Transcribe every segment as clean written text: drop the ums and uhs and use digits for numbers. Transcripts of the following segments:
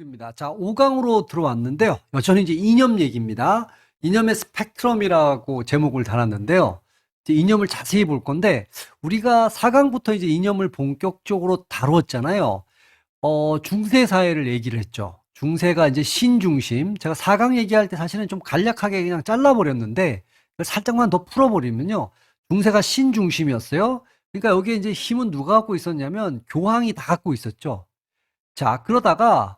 입니다. 자, 5강으로 들어왔는데요. 여전히 이제 이념 얘기입니다. 이념의 스펙트럼이라고 제목을 달았는데요. 이제 이념을 자세히 볼 건데, 우리가 4강부터 이제 이념을 본격적으로 다루었잖아요. 중세 사회를 얘기를 했죠. 중세가 이제 신중심. 제가 4강 얘기할 때 사실은 좀 간략하게 그냥 잘라버렸는데, 그걸 살짝만 더 풀어버리면요. 중세가 신중심이었어요. 그러니까 여기에 이제 힘은 누가 갖고 있었냐면, 교황이 다 갖고 있었죠. 자, 그러다가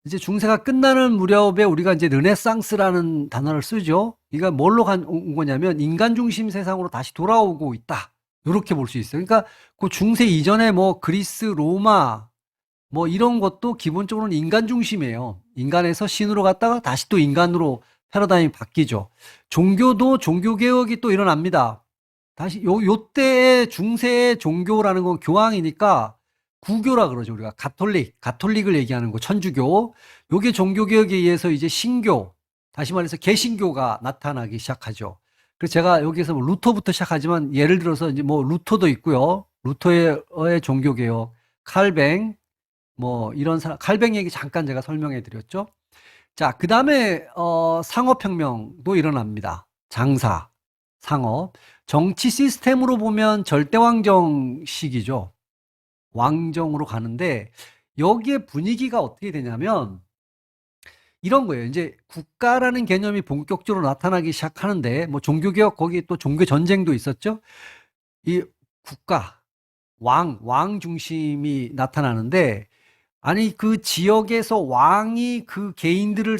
이제 중세가 끝나는 무렵에 우리가 이제 르네상스라는 단어를 쓰죠. 이가 뭘로 온 거냐면 인간 중심 세상으로 다시 돌아오고 있다. 이렇게 볼 수 있어요. 그러니까 그 중세 이전에 뭐 그리스, 로마 뭐 이런 것도 기본적으로는 인간 중심이에요. 인간에서 신으로 갔다가 다시 또 인간으로 패러다임이 바뀌죠. 종교도 종교 개혁이 또 일어납니다. 다시 요때의 중세의 종교라는 건 교황이니까 구교라 그러죠. 우리가 가톨릭을 얘기하는 거, 천주교. 요게 종교 개혁에 의해서 이제 신교, 다시 말해서 개신교가 나타나기 시작하죠. 그래서 제가 여기서 뭐 루터부터 시작하지만 예를 들어서 이제 뭐 루터도 있고요. 루터의 종교 개혁, 칼뱅, 뭐 이런 사람, 칼뱅 얘기 잠깐 제가 설명해 드렸죠. 자, 그다음에 상업혁명도 일어납니다. 장사, 상업. 정치 시스템으로 보면 절대왕정식이죠. 왕정으로 가는데 여기에 분위기가 어떻게 되냐면 이런 거예요. 이제 국가라는 개념이 본격적으로 나타나기 시작하는데 뭐 종교개혁 거기 또 종교전쟁도 있었죠. 이 국가, 왕 중심이 나타나는데 아니 그 지역에서 왕이 그 개인들을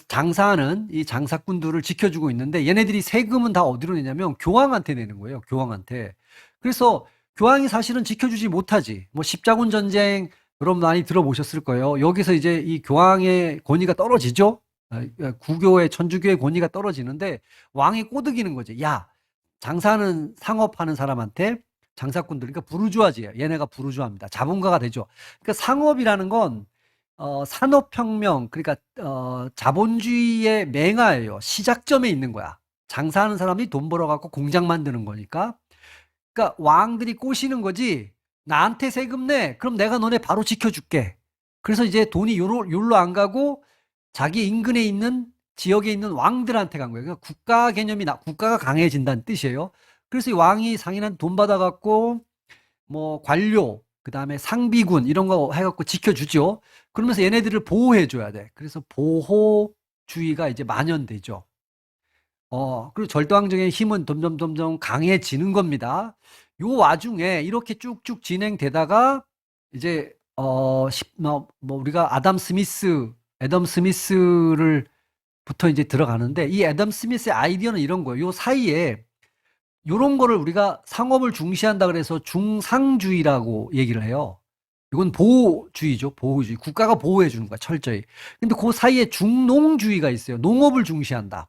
장사하는 이 장사꾼들을 지켜주고 있는데 얘네들이 세금은 다 어디로 내냐면 교황한테 내는 거예요. 교황한테. 그래서 교황이 사실은 지켜주지 못하지. 뭐 십자군 전쟁 여러분 많이 들어보셨을 거예요. 여기서 이제 이 교황의 권위가 떨어지죠. 구교의 천주교의 권위가 떨어지는데 왕이 꼬드기는 거지. 야, 장사하는 상업하는 사람한테 장사꾼들, 그러니까 부르주아지예요. 얘네가 부르주아입니다. 자본가가 되죠. 그러니까 상업이라는 건 산업혁명, 그러니까 자본주의의 맹아예요. 시작점에 있는 거야. 장사하는 사람이 돈 벌어갖고 공장 만드는 거니까. 그러니까 왕들이 꼬시는 거지. 나한테 세금 내. 그럼 내가 너네 바로 지켜줄게. 그래서 이제 돈이 요로 안 가고 자기 인근에 있는 지역에 있는 왕들한테 간 거예요. 그러니까 국가 개념이 국가가 강해진다는 뜻이에요. 그래서 이 왕이 상인한테 돈 받아갖고 뭐 관료, 그다음에 상비군 이런 거 해갖고 지켜주죠. 그러면서 얘네들을 보호해줘야 돼. 그래서 보호주의가 이제 만연되죠. 그리고 절대왕정의 힘은 점점 강해지는 겁니다. 요 와중에 이렇게 쭉쭉 진행되다가 이제 우리가 애덤 스미스를 부터 이제 들어가는데 이 애덤 스미스의 아이디어는 이런 거예요. 요 사이에 요런 거를 우리가 상업을 중시한다 그래서 중상주의라고 얘기를 해요. 이건 보호주의죠. 보호주의. 국가가 보호해 주는 거야, 철저히. 근데 그 사이에 중농주의가 있어요. 농업을 중시한다.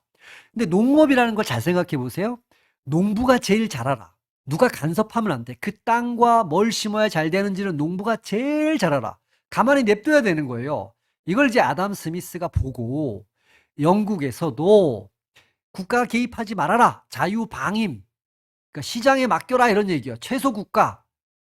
근데 농업이라는 걸 잘 생각해 보세요. 농부가 제일 잘 알아. 누가 간섭하면 안 돼. 그 땅과 뭘 심어야 잘 되는지는 농부가 제일 잘 알아. 가만히 냅둬야 되는 거예요. 이걸 이제 아담 스미스가 보고 영국에서도 국가가 개입하지 말아라. 자유방임. 그러니까 시장에 맡겨라 이런 얘기야. 최소 국가.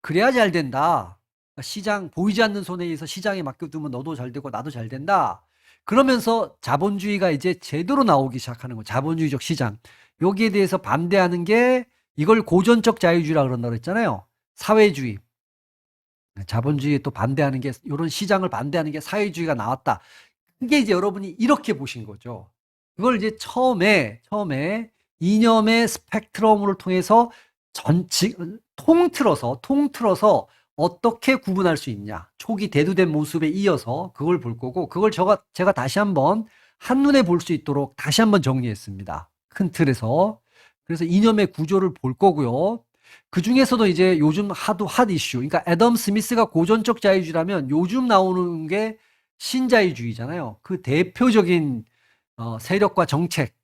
그래야 잘 된다. 그러니까 시장 보이지 않는 손에 의해서 시장에 맡겨두면 너도 잘 되고 나도 잘 된다. 그러면서 자본주의가 이제 제대로 나오기 시작하는 거. 자본주의적 시장. 여기에 대해서 반대하는 게 이걸 고전적 자유주의라 그런다고 그랬잖아요. 사회주의. 자본주의에 또 반대하는 게 이런 시장을 반대하는 게 사회주의가 나왔다. 그게 이제 여러분이 이렇게 보신 거죠. 그걸 이제 처음에 이념의 스펙트럼을 통해서 통틀어서 어떻게 구분할 수 있냐. 초기 대두된 모습에 이어서 그걸 볼 거고, 그걸 제가 다시 한번 한눈에 볼 수 있도록 다시 한번 정리했습니다. 큰 틀에서. 그래서 이념의 구조를 볼 거고요. 그 중에서도 이제 요즘 핫 이슈. 그러니까 애덤 스미스가 고전적 자유주의라면 요즘 나오는 게 신자유주의잖아요. 그 대표적인 세력과 정책,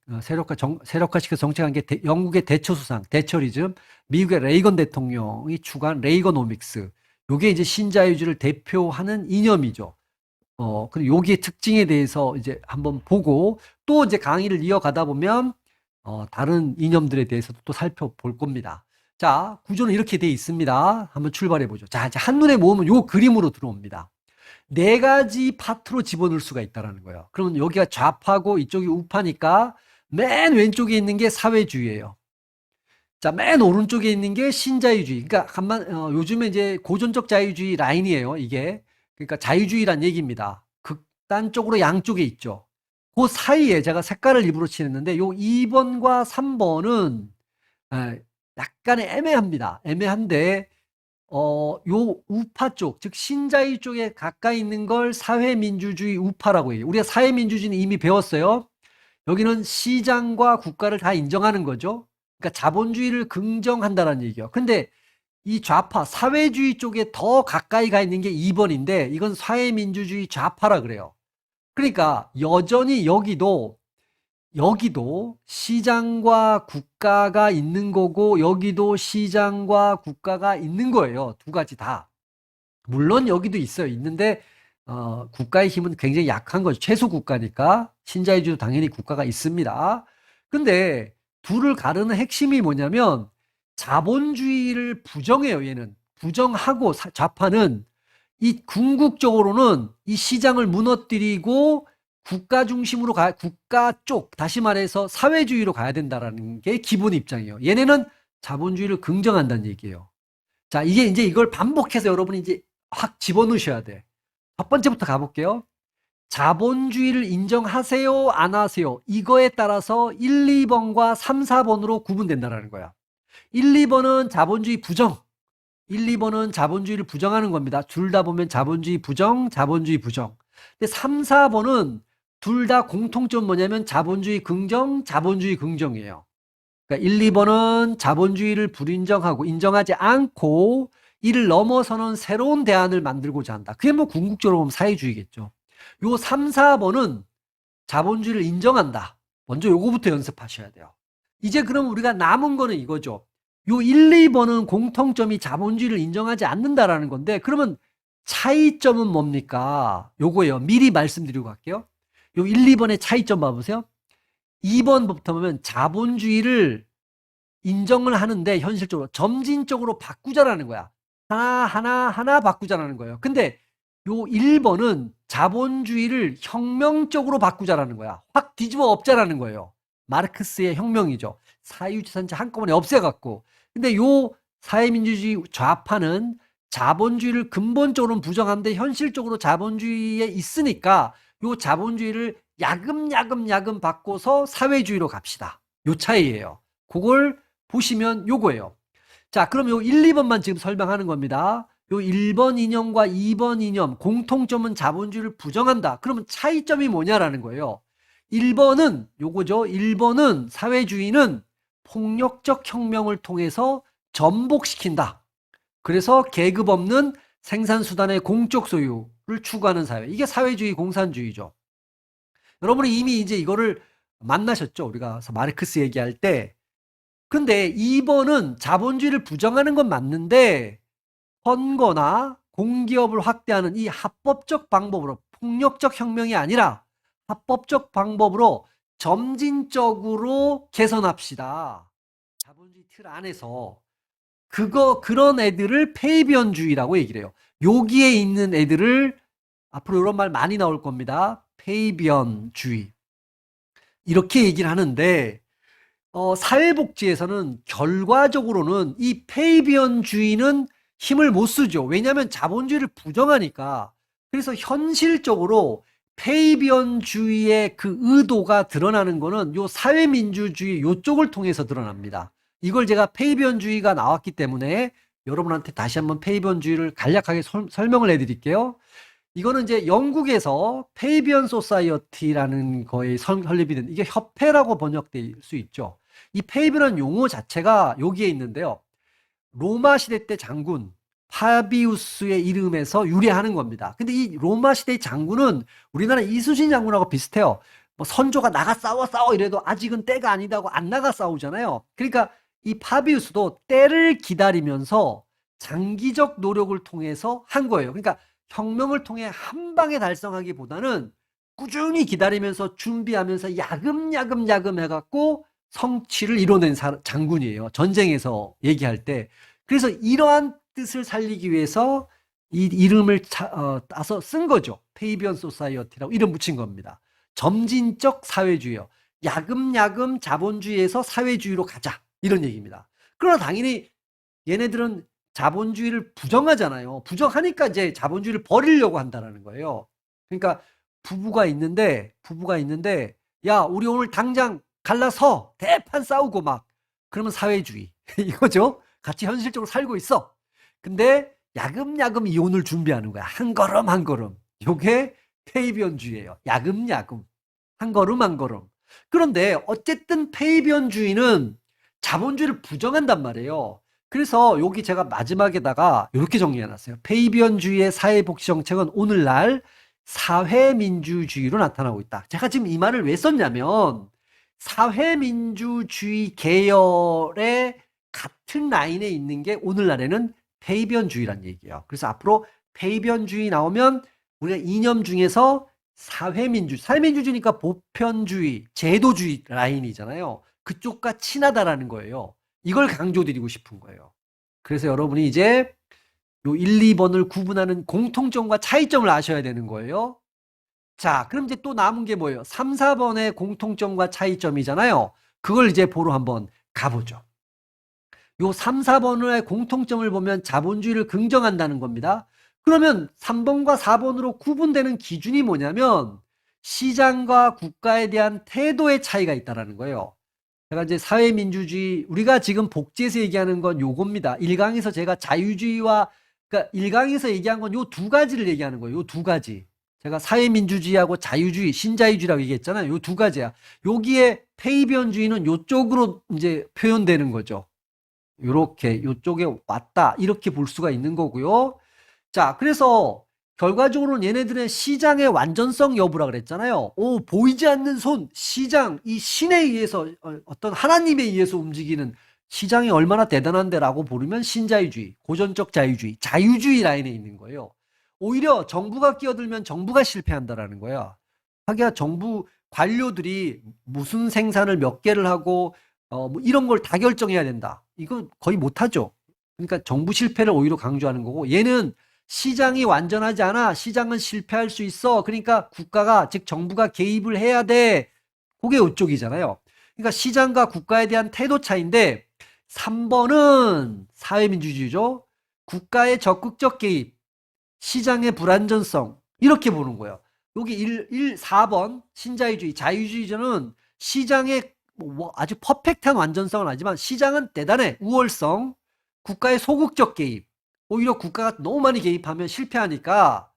세력화시켜서 정책한 게 영국의 대처 수상, 대처리즘, 미국의 레이건 대통령이 추구한 레이거노믹스. 요게 이제 신자유주의를 대표하는 이념이죠. 그리고 요기의 특징에 대해서 이제 한번 보고 또 이제 강의를 이어가다 보면 다른 이념들에 대해서도 또 살펴볼 겁니다. 자, 구조는 이렇게 돼 있습니다. 한번 출발해 보죠. 자, 이제 한눈에 모으면 요 그림으로 들어옵니다. 네 가지 파트로 집어넣을 수가 있다라는 거예요. 그러면 여기가 좌파고 이쪽이 우파니까 맨 왼쪽에 있는 게 사회주의예요. 자, 맨 오른쪽에 있는 게 신자유주의. 그러니까 요즘에 이제 고전적 자유주의 라인이에요, 이게. 그러니까 자유주의란 얘기입니다. 극단 쪽으로 양쪽에 있죠. 그 사이에 제가 색깔을 일부러 칠했는데 요 2번과 3번은 약간의 애매합니다. 애매한데 요 우파 쪽, 즉 신자유 쪽에 가까이 있는 걸 사회민주주의 우파라고 해요. 우리가 사회민주주의는 이미 배웠어요. 여기는 시장과 국가를 다 인정하는 거죠. 그러니까 자본주의를 긍정한다는 얘기예요. 근데 이 좌파, 사회주의 쪽에 더 가까이 가 있는 게 2번인데 이건 사회민주주의 좌파라 그래요. 그러니까 여전히 여기도 시장과 국가가 있는 거고 여기도 시장과 국가가 있는 거예요. 두 가지 다. 물론 여기도 있어요. 있는데 국가의 힘은 굉장히 약한 거죠. 최소 국가니까 신자유주의도 당연히 국가가 있습니다. 근데 둘을 가르는 핵심이 뭐냐면 자본주의를 부정해요. 얘는 부정하고 좌파는 이 궁극적으로는 이 시장을 무너뜨리고 국가 중심으로 국가 쪽, 다시 말해서 사회주의로 가야 된다라는 게 기본 입장이에요. 얘네는 자본주의를 긍정한다는 얘기예요. 자, 이게 이제 이걸 반복해서 여러분이 이제 확 집어넣으셔야 돼. 첫 번째부터 가볼게요. 자본주의를 인정하세요, 안 하세요? 이거에 따라서 1, 2번과 3, 4번으로 구분된다는 거야. 1, 2번은 자본주의 부정. 1, 2번은 자본주의를 부정하는 겁니다. 둘 다 보면 자본주의 부정, 자본주의 부정. 근데 3, 4번은 둘 다 공통점 뭐냐면 자본주의 긍정, 자본주의 긍정이에요. 그러니까 1, 2번은 자본주의를 불인정하고 인정하지 않고 이를 넘어서는 새로운 대안을 만들고자 한다. 그게 뭐 궁극적으로 보면 사회주의겠죠. 요 3, 4번은 자본주의를 인정한다. 먼저 요거부터 연습하셔야 돼요. 이제 그럼 우리가 남은 거는 이거죠. 요 1, 2번은 공통점이 자본주의를 인정하지 않는다라는 건데 그러면 차이점은 뭡니까? 요거예요. 미리 말씀드리고 갈게요. 요 1, 2번의 차이점 봐보세요. 2번부터 보면 자본주의를 인정을 하는데 현실적으로 점진적으로 바꾸자라는 거야. 하나 바꾸자라는 거예요. 근데 요 1번은 자본주의를 혁명적으로 바꾸자라는 거야. 확 뒤집어 엎자라는 거예요. 마르크스의 혁명이죠. 사유재산제 한꺼번에 없애갖고. 근데 요 사회민주주의 좌파는 자본주의를 근본적으로 부정하는데 현실적으로 자본주의에 있으니까 요 자본주의를 야금야금 바꿔서 사회주의로 갑시다. 요 차이예요. 그걸 보시면 요거예요. 자, 그럼 요 1, 2번만 지금 설명하는 겁니다. 요 1번 이념과 2번 이념, 공통점은 자본주의를 부정한다. 그러면 차이점이 뭐냐라는 거예요. 1번은 요거죠. 1번은 사회주의는 폭력적 혁명을 통해서 전복시킨다. 그래서 계급 없는 생산수단의 공적 소유를 추구하는 사회. 이게 사회주의 공산주의죠. 여러분이 이미 이제 이거를 만나셨죠? 우리가 마르크스 얘기할 때. 근데 2번은 자본주의를 부정하는 건 맞는데 선거나 공기업을 확대하는 이 합법적 방법으로 폭력적 혁명이 아니라 합법적 방법으로 점진적으로 개선합시다. 자본주의 틀 안에서 그런 애들을 페이비언주의라고 얘기를 해요. 여기에 있는 애들을 앞으로 이런 말 많이 나올 겁니다. 페이비언주의. 이렇게 얘기를 하는데 사회복지에서는 결과적으로는 이 페이비언주의는 힘을 못 쓰죠. 왜냐하면 자본주의를 부정하니까. 그래서 현실적으로 페이비언주의의 그 의도가 드러나는 거는 요 사회민주주의 요쪽을 통해서 드러납니다. 이걸 제가 페이비언주의가 나왔기 때문에 여러분한테 다시 한번 페이비언주의를 간략하게 설명을 해드릴게요. 이거는 이제 영국에서 페이비언 소사이어티라는 거에 설립이 된 이게 협회라고 번역될 수 있죠. 이 페이비언 용어 자체가 여기에 있는데요. 로마 시대 때 장군 파비우스의 이름에서 유래하는 겁니다. 근데 이 로마 시대의 장군은 우리나라 이순신 장군하고 비슷해요. 뭐 선조가 나가 싸워 이래도 아직은 때가 아니다고 안 나가 싸우잖아요. 그러니까 이 파비우스도 때를 기다리면서 장기적 노력을 통해서 한 거예요. 그러니까 혁명을 통해 한 방에 달성하기보다는 꾸준히 기다리면서 준비하면서 야금야금 해갖고 성취를 이뤄낸 장군이에요. 전쟁에서 얘기할 때. 그래서 이러한 뜻을 살리기 위해서 이 이름을 따서 쓴 거죠. 페이비언 소사이어티라고 이름 붙인 겁니다. 점진적 사회주의요. 야금야금 자본주의에서 사회주의로 가자. 이런 얘기입니다. 그러나 당연히 얘네들은 자본주의를 부정하잖아요. 부정하니까 이제 자본주의를 버리려고 한다는 거예요. 그러니까 부부가 있는데 야, 우리 오늘 당장 갈라서 대판 싸우고 막 그러면 사회주의 이거죠. 같이 현실적으로 살고 있어. 근데 야금야금 이혼을 준비하는 거야. 한 걸음 한 걸음. 요게 페이비언주의예요. 야금야금. 한 걸음 한 걸음. 그런데 어쨌든 페이비언주의는 자본주의를 부정한단 말이에요. 그래서 여기 제가 마지막에다가 이렇게 정리해놨어요. 페이비언주의의 사회복지 정책은 오늘날 사회민주주의로 나타나고 있다. 제가 지금 이 말을 왜 썼냐면 사회민주주의 계열의 같은 라인에 있는 게 오늘날에는 페이비언주의란 얘기예요. 그래서 앞으로 페이비언주의 나오면 우리가 이념 중에서 사회민주주의니까 보편주의, 제도주의 라인이잖아요. 그쪽과 친하다라는 거예요. 이걸 강조드리고 싶은 거예요. 그래서 여러분이 이제 요 1, 2번을 구분하는 공통점과 차이점을 아셔야 되는 거예요. 자, 그럼 이제 또 남은 게 뭐예요? 3, 4번의 공통점과 차이점이잖아요. 그걸 이제 보러 한번 가보죠. 요 3, 4번의 공통점을 보면 자본주의를 긍정한다는 겁니다. 그러면 3번과 4번으로 구분되는 기준이 뭐냐면 시장과 국가에 대한 태도의 차이가 있다는 거예요. 제가 이제 사회민주주의, 우리가 지금 복지에서 얘기하는 건 요겁니다. 1강에서 제가 자유주의와, 그러니까 1강에서 얘기한 건 요 두 가지를 얘기하는 거예요. 요 두 가지. 제가 사회민주주의하고 자유주의, 신자유주의라고 얘기했잖아요. 요 두 가지야. 여기에 페이비언주의는 요쪽으로 이제 표현되는 거죠. 요렇게, 요쪽에 왔다. 이렇게 볼 수가 있는 거고요. 자, 그래서 결과적으로는 얘네들의 시장의 완전성 여부라 그랬잖아요. 오, 보이지 않는 손, 시장, 이 신에 의해서, 어떤 하나님에 의해서 움직이는 시장이 얼마나 대단한데라고 부르면 신자유주의, 고전적 자유주의, 자유주의 라인에 있는 거예요. 오히려 정부가 끼어들면 정부가 실패한다라는 거야. 하기야 정부 관료들이 무슨 생산을 몇 개를 하고, 뭐 이런 걸 다 결정해야 된다. 이건 거의 못하죠. 그러니까 정부 실패를 오히려 강조하는 거고, 얘는 시장이 완전하지 않아. 시장은 실패할 수 있어. 그러니까 국가가, 즉 정부가 개입을 해야 돼. 그게 이쪽이잖아요. 그러니까 시장과 국가에 대한 태도 차이인데 3번은 사회민주주의죠. 국가의 적극적 개입, 시장의 불안전성 이렇게 보는 거예요. 여기 4번 신자유주의, 자유주의자는 시장의 뭐 아주 퍼펙트한 완전성은 아니지만 시장은 대단해. 우월성, 국가의 소극적 개입. 오히려 국가가 너무 많이 개입하면 실패하니까,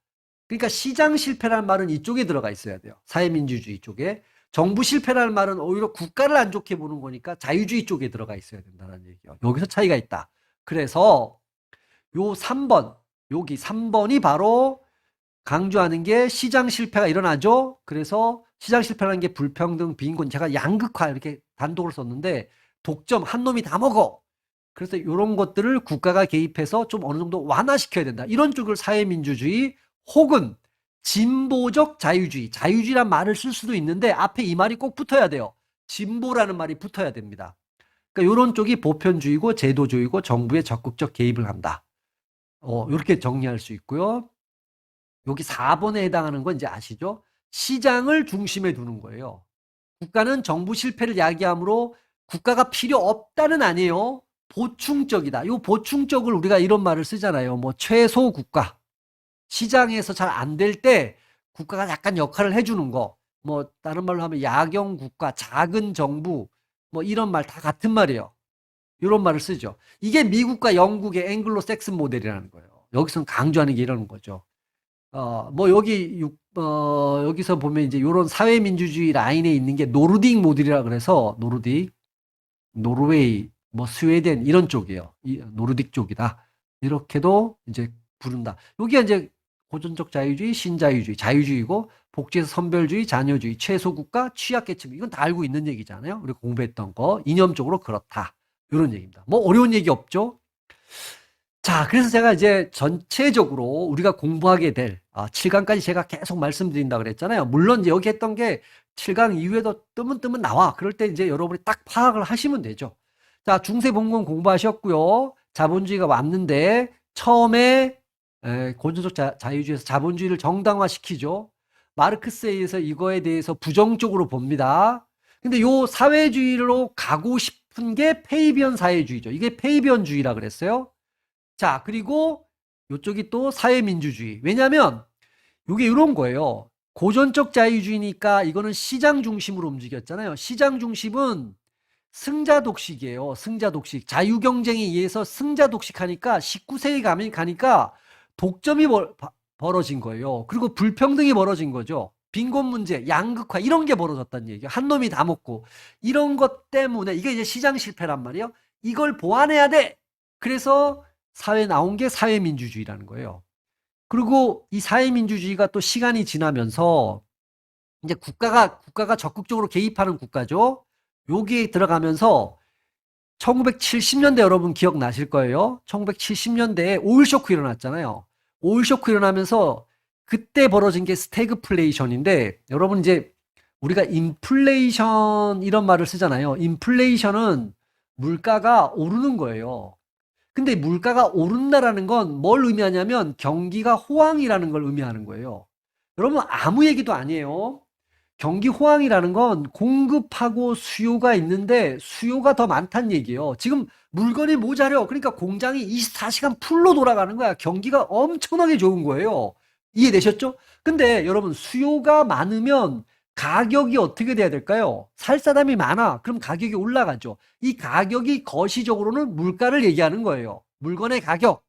그러니까 시장 실패라는 말은 이쪽에 들어가 있어야 돼요. 사회민주주의 쪽에. 정부 실패라는 말은 오히려 국가를 안 좋게 보는 거니까 자유주의 쪽에 들어가 있어야 된다는 얘기예요. 여기서 차이가 있다. 그래서 요 3번, 여기 3번이 바로 강조하는 게 시장 실패가 일어나죠. 그래서 시장 실패라는 게 불평등, 빈곤, 제가 양극화 이렇게 단독으로 썼는데 독점 한 놈이 다 먹어. 그래서 이런 것들을 국가가 개입해서 좀 어느 정도 완화시켜야 된다. 이런 쪽을 사회민주주의 혹은 진보적 자유주의, 자유주의란 말을 쓸 수도 있는데 앞에 이 말이 꼭 붙어야 돼요. 진보라는 말이 붙어야 됩니다. 그러니까 이런 쪽이 보편주의고 제도주의고 정부의 적극적 개입을 한다. 이렇게 정리할 수 있고요. 여기 4번에 해당하는 건 이제 아시죠? 시장을 중심에 두는 거예요. 국가는 정부 실패를 야기하므로 국가가 필요 없다는 아니에요. 보충적이다. 이 보충적을 우리가 이런 말을 쓰잖아요. 뭐 최소 국가. 시장에서 잘 안 될 때 국가가 약간 역할을 해주는 거. 뭐 다른 말로 하면 야경 국가, 작은 정부, 뭐 이런 말 다 같은 말이에요. 이런 말을 쓰죠. 이게 미국과 영국의 앵글로 섹슨 모델이라는 거예요. 여기서는 강조하는 게 이러는 거죠. 뭐 여기서 보면 이제 이런 사회민주주의 라인에 있는 게 노르딕 모델이라 그래서 노르웨이, 뭐 스웨덴 이런 쪽이에요. 노르딕 쪽이다. 이렇게도 이제 부른다. 여기가 이제 고전적 자유주의, 신자유주의, 자유주의고 복지에서 선별주의, 자녀주의, 최소국가, 취약계층 이건 다 알고 있는 얘기잖아요. 우리가 공부했던 거 이념적으로 그렇다. 이런 얘기입니다. 뭐 어려운 얘기 없죠? 자, 그래서 제가 이제 전체적으로 우리가 공부하게 될 7강까지 제가 계속 말씀드린다 그랬잖아요. 물론 이제 여기 했던 게 7강 이후에도 뜨문뜨문 나와. 그럴 때 이제 여러분이 딱 파악을 하시면 되죠. 자, 중세봉건 공부하셨고요. 자본주의가 왔는데 처음에 고전적 자유주의에서 자본주의를 정당화시키죠. 마르크스에 의해서 이거에 대해서 부정적으로 봅니다. 근데 요 사회주의로 가고 싶은 게 페이비언 사회주의죠. 이게 페이비언주의라 그랬어요. 자, 그리고 요쪽이 또 사회민주주의. 왜냐면 요게 이런 거예요. 고전적 자유주의니까 이거는 시장 중심으로 움직였잖아요. 시장 중심은 승자 독식이에요. 승자 독식. 자유 경쟁에 의해서 승자 독식하니까 19세기 가니까 독점이 벌어진 거예요. 그리고 불평등이 벌어진 거죠. 빈곤 문제, 양극화 이런 게 벌어졌다는 얘기예요. 한 놈이 다 먹고 이런 것 때문에 이게 이제 시장 실패란 말이에요. 이걸 보완해야 돼. 그래서 사회 나온 게 사회민주주의라는 거예요. 그리고 이 사회민주주의가 또 시간이 지나면서 이제 국가가 적극적으로 개입하는 국가죠. 여기에 들어가면서 1970년대 여러분 기억나실 거예요. 1970년대에 오일 쇼크 일어났잖아요. 오일 쇼크 일어나면서 그때 벌어진 게 스태그플레이션인데 여러분 이제 우리가 인플레이션 이런 말을 쓰잖아요. 인플레이션은 물가가 오르는 거예요. 근데 물가가 오른다라는 건 뭘 의미하냐면 경기가 호황이라는 걸 의미하는 거예요. 여러분 아무 얘기도 아니에요. 경기 호황이라는 건 공급하고 수요가 있는데 수요가 더 많다는 얘기예요. 지금 물건이 모자려. 그러니까 공장이 24시간 풀로 돌아가는 거야. 경기가 엄청나게 좋은 거예요. 이해되셨죠? 근데 여러분 수요가 많으면 가격이 어떻게 돼야 될까요? 살 사람이 많아. 그럼 가격이 올라가죠. 이 가격이 거시적으로는 물가를 얘기하는 거예요. 물건의 가격.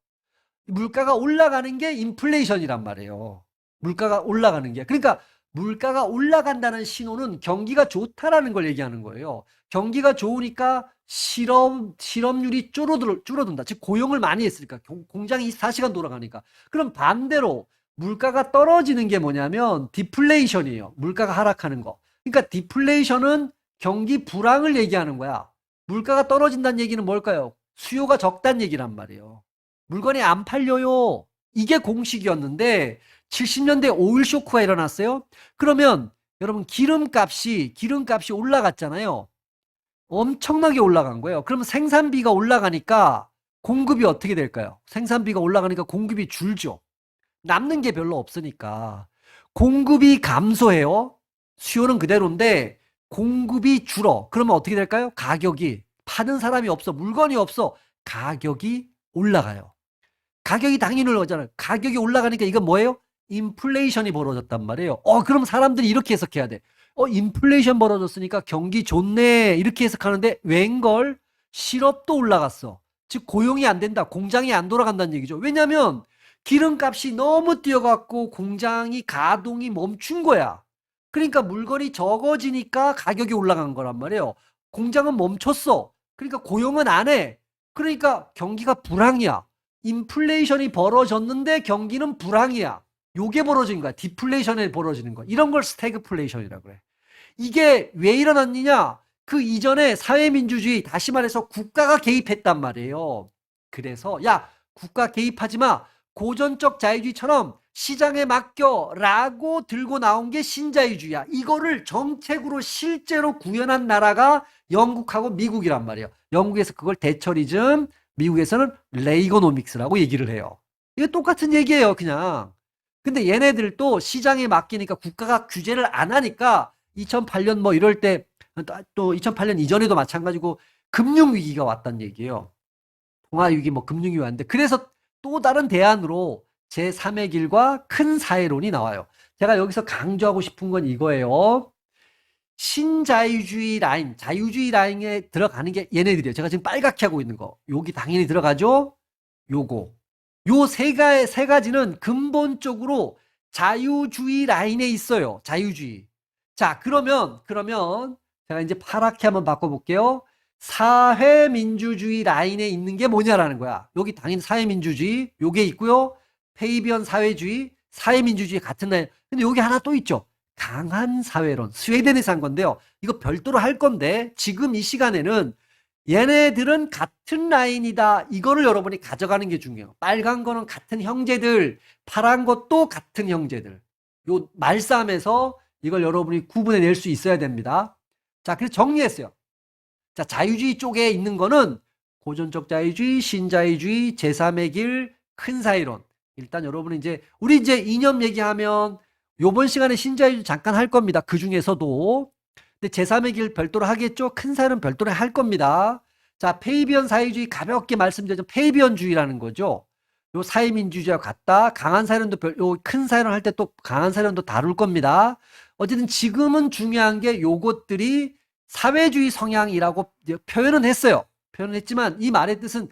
물가가 올라가는 게 인플레이션이란 말이에요. 물가가 올라가는 게. 그러니까 물가가 올라간다는 신호는 경기가 좋다라는 걸 얘기하는 거예요. 경기가 좋으니까 실업률이 줄어든다. 즉 고용을 많이 했으니까 공장이 24시간 돌아가니까. 그럼 반대로 물가가 떨어지는 게 뭐냐면 디플레이션이에요. 물가가 하락하는 거. 그러니까 디플레이션은 경기 불황을 얘기하는 거야. 물가가 떨어진다는 얘기는 뭘까요? 수요가 적다는 얘기란 말이에요. 물건이 안 팔려요. 이게 공식이었는데 70년대 오일 쇼크가 일어났어요. 그러면 여러분 기름값이 올라갔잖아요. 엄청나게 올라간 거예요. 그러면 생산비가 올라가니까 공급이 어떻게 될까요? 생산비가 올라가니까 공급이 줄죠. 남는 게 별로 없으니까. 공급이 감소해요. 수요는 그대로인데 공급이 줄어. 그러면 어떻게 될까요? 가격이 파는 사람이 없어. 물건이 없어. 가격이 올라가요. 가격이 당연히 올라가잖아요. 가격이 올라가니까 이건 뭐예요? 인플레이션이 벌어졌단 말이에요. 그럼 사람들이 이렇게 해석해야 돼. 인플레이션 벌어졌으니까 경기 좋네. 이렇게 해석하는데 웬걸? 실업도 올라갔어. 즉 고용이 안 된다. 공장이 안 돌아간다는 얘기죠. 왜냐면 기름값이 너무 뛰어갖고 공장이 가동이 멈춘 거야. 그러니까 물건이 적어지니까 가격이 올라간 거란 말이에요. 공장은 멈췄어. 그러니까 고용은 안 해. 그러니까 경기가 불황이야. 인플레이션이 벌어졌는데 경기는 불황이야. 요게 벌어진 거야. 디플레이션에 벌어지는 거야. 이런 걸 스태그플레이션이라고 그래. 이게 왜 일어났느냐? 그 이전에 사회민주주의, 다시 말해서 국가가 개입했단 말이에요. 그래서 야, 국가 개입하지 마. 고전적 자유주의처럼 시장에 맡겨 라고 들고 나온 게 신자유주의야. 이거를 정책으로 실제로 구현한 나라가 영국하고 미국이란 말이에요. 영국에서 그걸 대처리즘, 미국에서는 레이거노믹스라고 얘기를 해요. 이게 똑같은 얘기예요, 그냥. 근데 얘네들도 시장에 맡기니까 국가가 규제를 안 하니까 2008년 뭐 이럴 때 또 2008년 이전에도 마찬가지고 금융위기가 왔단 얘기예요. 동아위기 뭐 금융위기 왔는데 그래서 또 다른 대안으로 제3의 길과 큰 사회론이 나와요. 제가 여기서 강조하고 싶은 건 이거예요. 신자유주의 라인, 자유주의 라인에 들어가는 게 얘네들이에요. 제가 지금 빨갛게 하고 있는 거. 여기 당연히 들어가죠. 요거. 요 세 가지는 근본적으로 자유주의 라인에 있어요. 자유주의. 자, 그러면 제가 이제 파랗게 한번 바꿔볼게요. 사회민주주의 라인에 있는 게 뭐냐라는 거야. 여기 당연히 사회민주주의, 요게 있고요. 페이비언 사회주의, 사회민주주의 같은 라인. 근데 여기 하나 또 있죠. 강한 사회론. 스웨덴에서 한 건데요. 이거 별도로 할 건데 지금 이 시간에는 얘네들은 같은 라인이다. 이거를 여러분이 가져가는 게 중요해요. 빨간 거는 같은 형제들, 파란 것도 같은 형제들. 요 말싸움에서 이걸 여러분이 구분해낼 수 있어야 됩니다. 자, 그래서 정리했어요. 자, 자유주의 쪽에 있는 거는 고전적 자유주의, 신자유주의, 제3의 길, 큰 사회론. 일단 여러분은 우리 이념 얘기하면 요번 시간에 신자유주의 잠깐 할 겁니다. 그 중에서도. 근데 제3의 길 별도로 하겠죠? 큰 사회는 별도로 할 겁니다. 자, 페이비언 사회주의 가볍게 말씀드리자면 페이비언주의라는 거죠. 요 사회민주주의와 같다. 강한 사회론도 요 큰 사회론 할 때 또 강한 사회론도 다룰 겁니다. 어쨌든 지금은 중요한 게 요것들이 사회주의 성향이라고 표현은 했어요. 표현은 했지만 이 말의 뜻은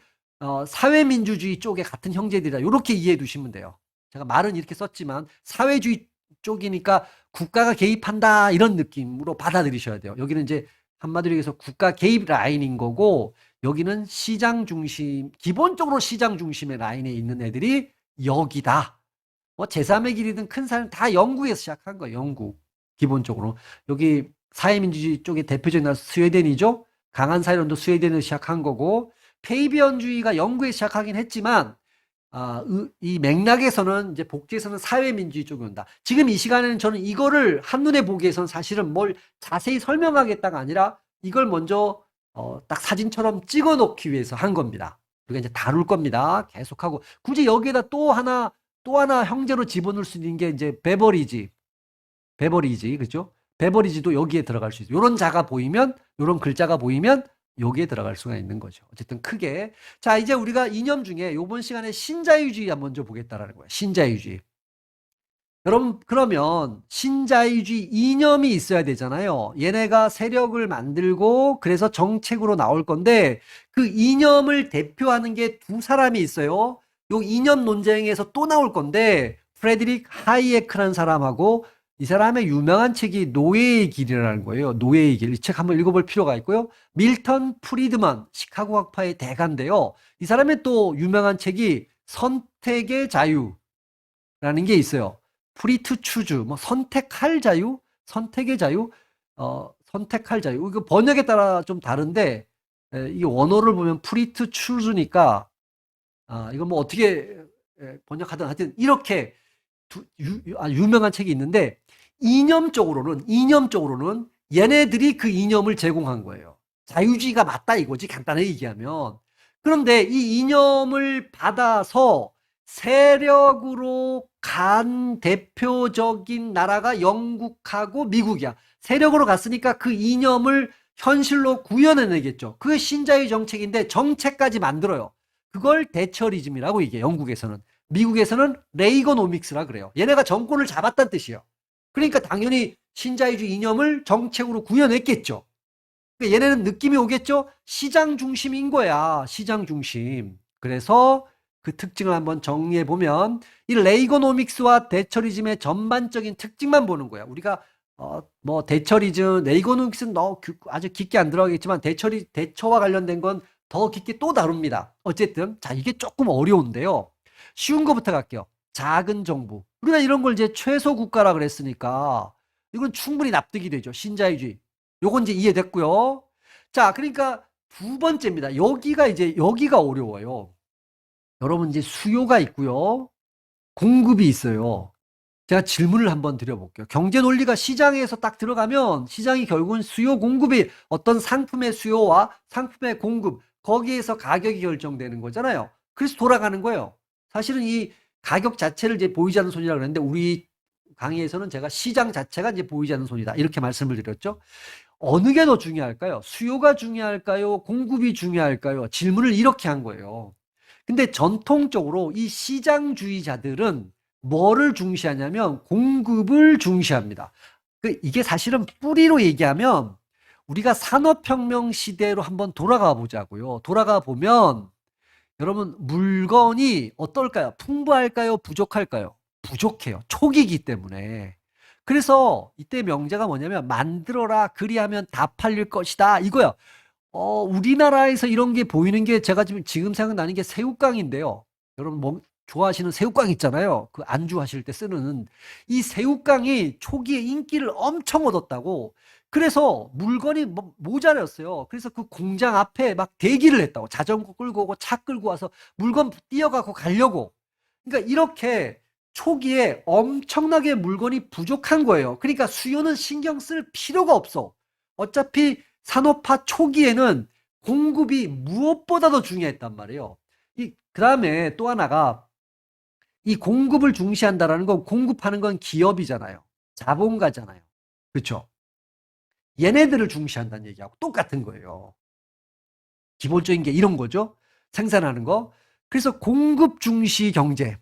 사회민주주의 쪽에 같은 형제들이다. 이렇게 이해해 두시면 돼요. 제가 말은 이렇게 썼지만 사회주의 쪽이니까 국가가 개입한다 이런 느낌으로 받아들이셔야 돼요. 여기는 한마디로 얘기해서 국가 개입 라인인 거고 여기는 시장 중심, 기본적으로 시장 중심의 라인에 있는 애들이 여기다. 뭐 제3의 길이든 큰 사람 다 영국에서 시작한 거예요. 영국. 기본적으로. 여기 사회민주주의 쪽의 대표적인 나라 스웨덴이죠. 강한 사회론도 스웨덴에서 시작한 거고 페이비언주의가 영국에서 시작하긴 했지만 이 맥락에서는 복지에서는 사회민주주의 쪽이 온다. 지금 이 시간에는 저는 이거를 한눈에 보기 위해서는 사실은 뭘 자세히 설명하겠다가 아니라 이걸 먼저 딱 사진처럼 찍어 놓기 위해서 한 겁니다. 우리가 다룰 겁니다. 계속하고 굳이 여기에다 또 하나 형제로 집어넣을 수 있는 게 베버리지, 그죠? 베버리지도 여기에 들어갈 수 있어요. 요런 자가 보이면, 요런 글자가 보이면 여기에 들어갈 수가 있는 거죠. 어쨌든 크게. 자, 이제 우리가 이념 중에 요번 시간에 신자유주의 먼저 보겠다라는 거예요. 신자유주의. 여러분, 그러면 신자유주의 이념이 있어야 되잖아요. 얘네가 세력을 만들고 그래서 정책으로 나올 건데 그 이념을 대표하는 게 두 사람이 있어요. 요 이념 논쟁에서 또 나올 건데 프레드릭 하이에크라는 사람하고 이 사람의 유명한 책이 노예의 길이라는 거예요. 노예의 길. 이 책 한번 읽어볼 필요가 있고요. 밀턴 프리드먼, 시카고 학파의 대가인데요. 이 사람의 또 유명한 책이 선택의 자유라는 게 있어요. 프리 투 추즈, 뭐 선택할 자유, 선택의 자유, 선택할 자유. 이거 번역에 따라 좀 다른데 이 원어를 보면 프리 투 추즈니까 이거 뭐 어떻게 번역하든 하여튼 이렇게 유명한 책이 있는데 이념적으로는 얘네들이 그 이념을 제공한 거예요. 자유주의가 맞다 이거지 간단하게 얘기하면. 그런데 이 이념을 받아서 세력으로 간 대표적인 나라가 영국하고 미국이야. 세력으로 갔으니까 그 이념을 현실로 구현해내겠죠. 그게 신자유주의 정책인데 정책까지 만들어요. 그걸 대처리즘이라고 얘기해요. 영국에서는. 미국에서는 레이거노믹스라 그래요. 얘네가 정권을 잡았다는 뜻이에요. 그러니까 당연히 신자유주의 이념을 정책으로 구현했겠죠. 그러니까 얘네는 느낌이 오겠죠? 시장 중심인 거야. 시장 중심. 그래서 그 특징을 한번 정리해 보면 이 레이거노믹스와 대처리즘의 전반적인 특징만 보는 거야. 우리가 뭐 대처리즘, 레이거노믹스는 아주 깊게 안 들어가겠지만 대처와 관련된 건 더 깊게 또 다룹니다. 어쨌든 자 이게 조금 어려운데요. 쉬운 거부터 갈게요. 작은 정부. 우리가 이런 걸 최소 국가라 그랬으니까 이건 충분히 납득이 되죠. 신자유주의. 요건 이해됐고요. 자, 그러니까 두 번째입니다. 여기가 어려워요. 여러분 수요가 있고요. 공급이 있어요. 제가 질문을 한번 드려볼게요. 경제 논리가 시장에서 딱 들어가면 시장이 결국은 수요 공급이 어떤 상품의 수요와 상품의 공급 거기에서 가격이 결정되는 거잖아요. 그래서 돌아가는 거예요. 사실은 이 가격 자체를 보이지 않는 손이라고 그랬는데 우리 강의에서는 제가 시장 자체가 보이지 않는 손이다. 이렇게 말씀을 드렸죠. 어느 게 더 중요할까요? 수요가 중요할까요? 공급이 중요할까요? 질문을 이렇게 한 거예요. 근데 전통적으로 이 시장주의자들은 뭐를 중시하냐면 공급을 중시합니다. 이게 사실은 뿌리로 얘기하면 우리가 산업혁명 시대로 한번 돌아가 보자고요. 돌아가 보면 여러분 물건이 어떨까요? 풍부할까요? 부족할까요? 부족해요. 초기이기 때문에. 그래서 이때 명제가 뭐냐면 만들어라 그리하면 다 팔릴 것이다 이거야. 우리나라에서 이런 게 보이는 게 제가 지금 생각나는 게 새우깡인데요. 여러분 뭐 좋아하시는 새우깡 있잖아요. 그 안주하실 때 쓰는 이 새우깡이 초기에 인기를 엄청 얻었다고. 그래서 물건이 모자랐어요. 그래서 그 공장 앞에 막 대기를 했다고. 자전거 끌고 오고 차 끌고 와서 물건 뛰어가고 가려고. 그러니까 이렇게 초기에 엄청나게 물건이 부족한 거예요. 그러니까 수요는 신경 쓸 필요가 없어. 어차피 산업화 초기에는 공급이 무엇보다도 중요했단 말이에요. 그 다음에 또 하나가 이 공급을 중시한다라는 건 공급하는 건 기업이잖아요. 자본가잖아요. 그렇죠? 얘네들을 중시한다는 얘기하고 똑같은 거예요. 기본적인 게 이런 거죠. 생산하는 거. 그래서 공급 중시 경제.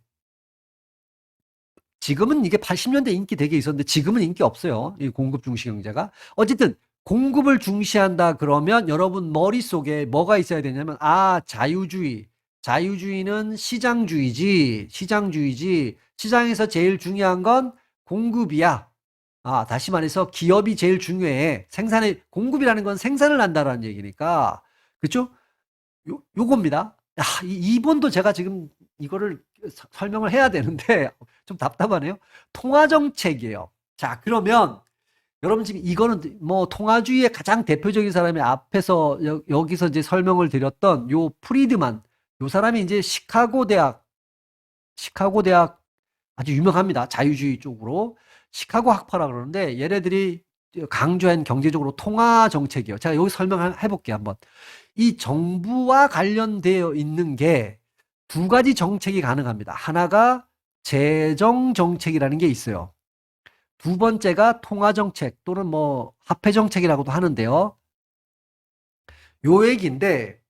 지금은 이게 80년대 인기 되게 있었는데 지금은 인기 없어요. 이 공급 중시 경제가. 어쨌든 공급을 중시한다 그러면 여러분 머릿속에 뭐가 있어야 되냐면 자유주의. 자유주의는 시장주의지. 시장주의지. 시장에서 제일 중요한 건 공급이야. 다시 말해서 기업이 제일 중요해. 공급이라는 건 생산을 한다라는 얘기니까. 그렇죠? 요겁니다. 이번도 제가 지금 이거를 설명을 해야 되는데 좀 답답하네요. 통화정책이에요. 자, 그러면 여러분 지금 이거는 뭐 통화주의의 가장 대표적인 사람이 앞에서 여기서 이제 설명을 드렸던 요 프리드만, 요 사람이 이제 시카고 대학 아주 유명합니다. 자유주의 쪽으로. 시카고 학파라 그러는데 얘네들이 강조한 경제적으로 통화 정책이요. 제가 여기 설명해 볼게요, 한번. 이 정부와 관련되어 있는 게 두 가지 정책이 가능합니다. 하나가 재정 정책이라는 게 있어요. 두 번째가 통화 정책 또는 뭐 화폐 정책이라고도 하는데요. 요 얘기인데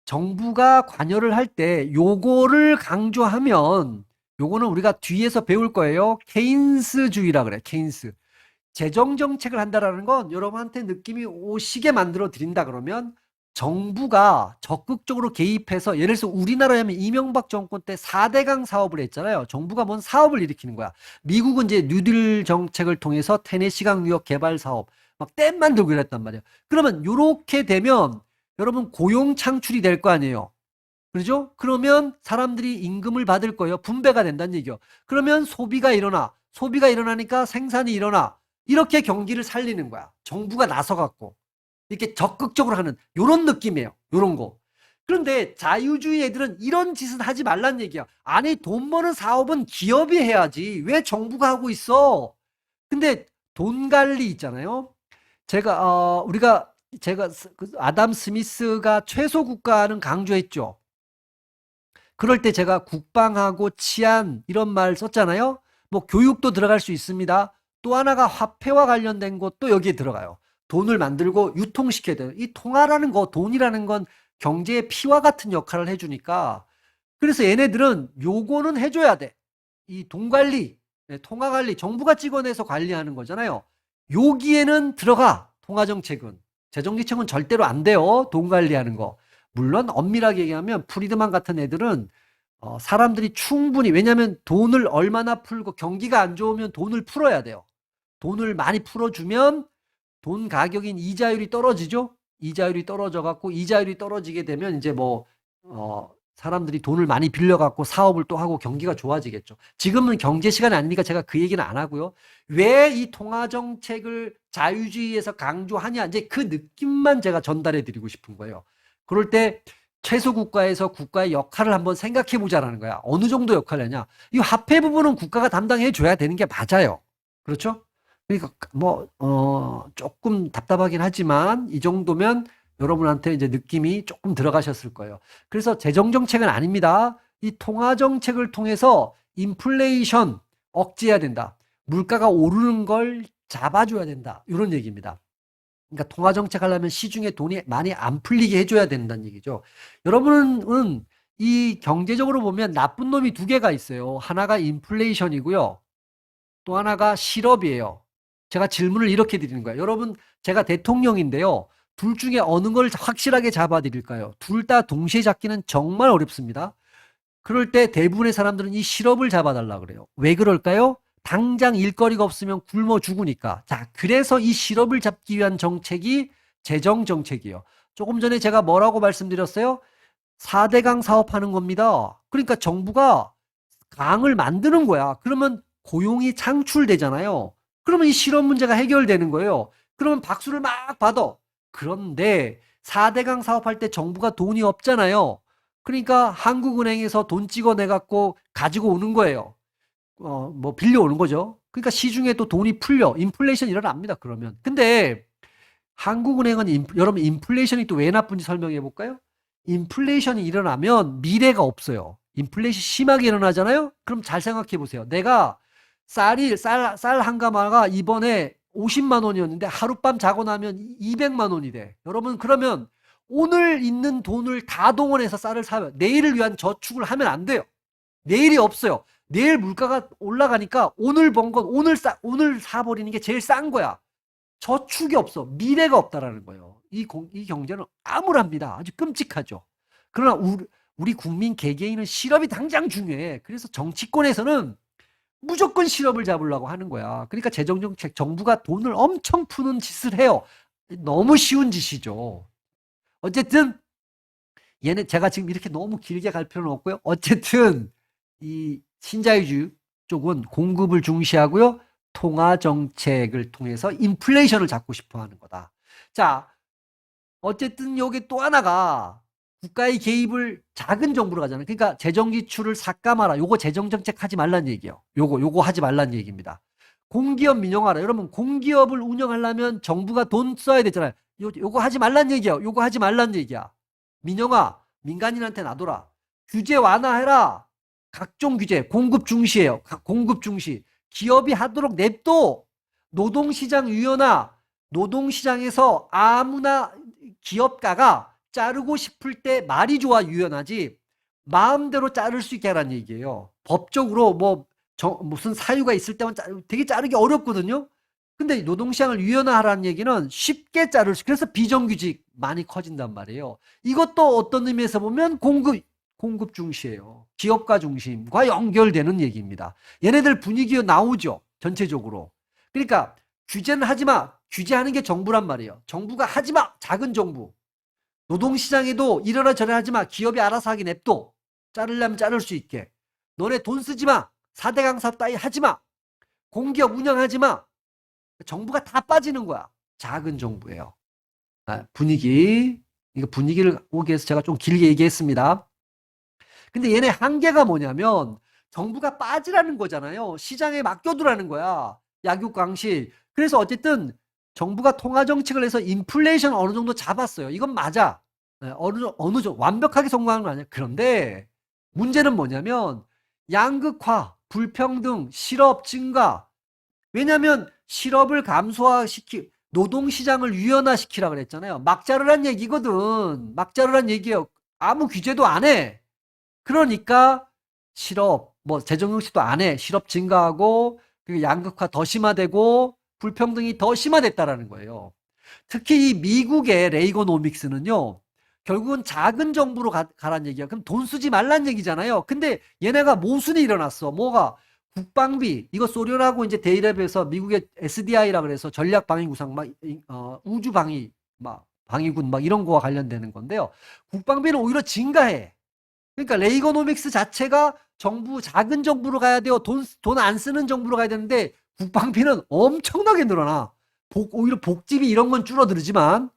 정부가 관여를 할 때 요거를 강조하면 요거는 우리가 뒤에서 배울 거예요. 케인스주의라 그래. 케인스. 재정 정책을 한다라는 건 여러분한테 느낌이 오시게 만들어 드린다 그러면 정부가 적극적으로 개입해서 예를 들어서 우리나라라면 이명박 정권 때 4대강 사업을 했잖아요. 정부가 뭔 사업을 일으키는 거야. 미국은 이제 뉴딜 정책을 통해서 테네시강 유역 개발 사업 막 댐 만들고 이랬단 말이에요. 그러면 요렇게 되면 여러분 고용 창출이 될 거 아니에요. 그렇죠? 그러면 사람들이 임금을 받을 거예요. 분배가 된다는 얘기요. 그러면 소비가 일어나. 소비가 일어나니까 생산이 일어나. 이렇게 경기를 살리는 거야. 정부가 나서갖고. 이렇게 적극적으로 하는 요런 느낌이에요. 요런 거. 그런데 자유주의 애들은 이런 짓은 하지 말란 얘기야. 아니 돈 버는 사업은 기업이 해야지. 왜 정부가 하고 있어? 근데 돈 관리 있잖아요. 제가 아담 스미스가 최소 국가는 강조했죠. 그럴 때 제가 국방하고 치안 이런 말 썼잖아요. 뭐 교육도 들어갈 수 있습니다. 또 하나가 화폐와 관련된 것도 여기에 들어가요. 돈을 만들고 유통시켜야 돼요. 이 통화라는 거, 돈이라는 건 경제의 피와 같은 역할을 해주니까 그래서 얘네들은 요거는 해줘야 돼. 이 돈 관리, 통화 관리, 정부가 찍어내서 관리하는 거잖아요. 여기에는 들어가. 통화 정책은. 재정 정책은 절대로 안 돼요. 돈 관리하는 거. 물론 엄밀하게 얘기하면 프리드만 같은 애들은 사람들이 충분히 왜냐하면 돈을 얼마나 풀고 경기가 안 좋으면 돈을 풀어야 돼요. 돈을 많이 풀어주면 돈 가격인 이자율이 떨어지죠. 이자율이 떨어져 갖고 이자율이 떨어지게 되면 이제 뭐 사람들이 돈을 많이 빌려 갖고 사업을 또 하고 경기가 좋아지겠죠. 지금은 경제 시간이 아니니까 제가 그 얘기는 안 하고요. 왜 이 통화 정책을 자유주의에서 강조하냐 이제 그 느낌만 제가 전달해 드리고 싶은 거예요. 그럴 때 최소 국가에서 국가의 역할을 한번 생각해 보자라는 거야. 어느 정도 역할을 하냐. 이 화폐 부분은 국가가 담당해 줘야 되는 게 맞아요. 그렇죠? 그러니까 조금 답답하긴 하지만 이 정도면 여러분한테 이제 느낌이 조금 들어가셨을 거예요. 그래서 재정 정책은 아닙니다. 이 통화 정책을 통해서 인플레이션 억제해야 된다. 물가가 오르는 걸 잡아줘야 된다. 이런 얘기입니다. 그러니까 통화 정책 하려면 시중에 돈이 많이 안 풀리게 해줘야 된다는 얘기죠. 여러분은 이 경제적으로 보면 나쁜 놈이 두 개가 있어요. 하나가 인플레이션이고요. 또 하나가 실업이에요. 제가 질문을 이렇게 드리는 거예요. 여러분, 제가 대통령인데요. 둘 중에 어느 걸 확실하게 잡아드릴까요? 둘 다 동시에 잡기는 정말 어렵습니다. 그럴 때 대부분의 사람들은 이 실업을 잡아달라 그래요. 왜 그럴까요? 당장 일거리가 없으면 굶어 죽으니까. 자, 그래서 이 실업을 잡기 위한 정책이 재정 정책이에요. 조금 전에 제가 뭐라고 말씀드렸어요? 4대강 사업하는 겁니다. 그러니까 정부가 강을 만드는 거야. 그러면 고용이 창출되잖아요. 그러면 이 실업 문제가 해결되는 거예요. 그러면 박수를 막 받아. 그런데 4대강 사업할 때 정부가 돈이 없잖아요. 그러니까 한국은행에서 돈 찍어내 갖고 가지고 오는 거예요. 뭐 빌려오는 거죠. 그러니까 시중에 또 돈이 풀려. 인플레이션 일어납니다. 그러면. 근데 한국은행은 여러분 인플레이션이 또 왜 나쁜지 설명해 볼까요? 인플레이션이 일어나면 미래가 없어요. 인플레이션 심하게 일어나잖아요. 그럼 잘 생각해 보세요. 내가 쌀 한 가마가 이번에 50만 원이었는데 하룻밤 자고 나면 200만 원이 돼. 여러분, 그러면 오늘 있는 돈을 다 동원해서 쌀을 사면 내일을 위한 저축을 하면 안 돼요. 내일이 없어요. 내일 물가가 올라가니까 오늘 번 건 오늘 사버리는 게 제일 싼 거야. 저축이 없어. 미래가 없다라는 거예요. 이 경제는 암울합니다. 아주 끔찍하죠. 그러나 우리 국민 개개인은 실업이 당장 중요해. 그래서 정치권에서는 무조건 실업을 잡으려고 하는 거야. 그러니까 재정정책, 정부가 돈을 엄청 푸는 짓을 해요. 너무 쉬운 짓이죠. 어쨌든 얘는 제가 지금 이렇게 너무 길게 갈 필요는 없고요. 어쨌든 이 신자유주의 쪽은 공급을 중시하고요. 통화 정책을 통해서 인플레이션을 잡고 싶어 하는 거다. 자, 어쨌든 여기 또 하나가 국가의 개입을 작은 정부로 가잖아요. 그러니까 재정 지출을 삭감하라. 요거 재정 정책 하지 말란 얘기예요. 요거 하지 말란 얘기입니다. 공기업 민영화라. 여러분, 공기업을 운영하려면 정부가 돈 써야 되잖아요. 요거 하지 말란 얘기예요. 요거 하지 말란 얘기야. 민영화, 민간인한테 놔둬라. 규제 완화해라. 각종 규제, 공급 중시예요. 공급 중시. 기업이 하도록 냅둬. 노동시장 유연화. 노동시장에서 아무나 기업가가 자르고 싶을 때 말이 좋아 유연하지 마음대로 자를 수 있게 하라는 얘기예요. 법적으로 무슨 사유가 있을 때만 되게 자르기 어렵거든요. 근데 노동시장을 유연화하라는 얘기는 쉽게 자를 수, 그래서 비정규직 많이 커진단 말이에요. 이것도 어떤 의미에서 보면 공급 중시예요. 기업가 중심과 연결되는 얘기입니다. 얘네들 분위기 나오죠. 전체적으로. 그러니까 규제는 하지 마. 규제하는 게 정부란 말이에요. 정부가 하지 마. 작은 정부. 노동시장에도 이러라 저러라 하지 마. 기업이 알아서 하긴 냅둬. 자르려면 자를 수 있게. 너네 돈 쓰지 마. 4대 강사 따위 하지 마. 공기업 운영하지 마. 정부가 다 빠지는 거야. 작은 정부예요. 이거 분위기를 오기 위해서 제가 좀 길게 얘기했습니다. 근데 얘네 한계가 뭐냐면 정부가 빠지라는 거잖아요. 시장에 맡겨두라는 거야. 약육강식. 그래서 어쨌든 정부가 통화 정책을 해서 인플레이션 어느 정도 잡았어요. 이건 맞아. 어느 정도 완벽하게 성공하는 건 아니야. 그런데 문제는 뭐냐면 양극화, 불평등, 실업 증가. 왜냐하면 실업을 노동시장을 유연화시키라 그랬잖아요. 막 자르란 얘기거든. 막 자르란 얘기예요. 아무 규제도 안 해. 그러니까 실업, 재정정책도 안 해. 실업 증가하고 그리고 양극화 더 심화되고 불평등이 더 심화됐다라는 거예요. 특히 이 미국의 레이거노믹스는요. 결국은 작은 정부로 가란 얘기야. 그럼 돈 쓰지 말란 얘기잖아요. 근데 얘네가 모순이 일어났어. 뭐가? 국방비, 이거 소련하고 이제 대립해서 미국의 SDI라 그래서 전략 방위 구상, 우주 방위, 방위군 이런 거와 관련되는 건데요. 국방비는 오히려 증가해. 그러니까 레이거노믹스 자체가 작은 정부로 가야 돼요. 돈 안 쓰는 정부로 가야 되는데 국방비는 엄청나게 늘어나. 오히려 복지비 이런 건 줄어들지만,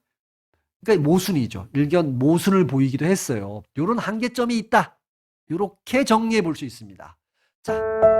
그러니까 모순이죠. 일견 모순을 보이기도 했어요. 이런 한계점이 있다. 이렇게 정리해 볼 수 있습니다. 자.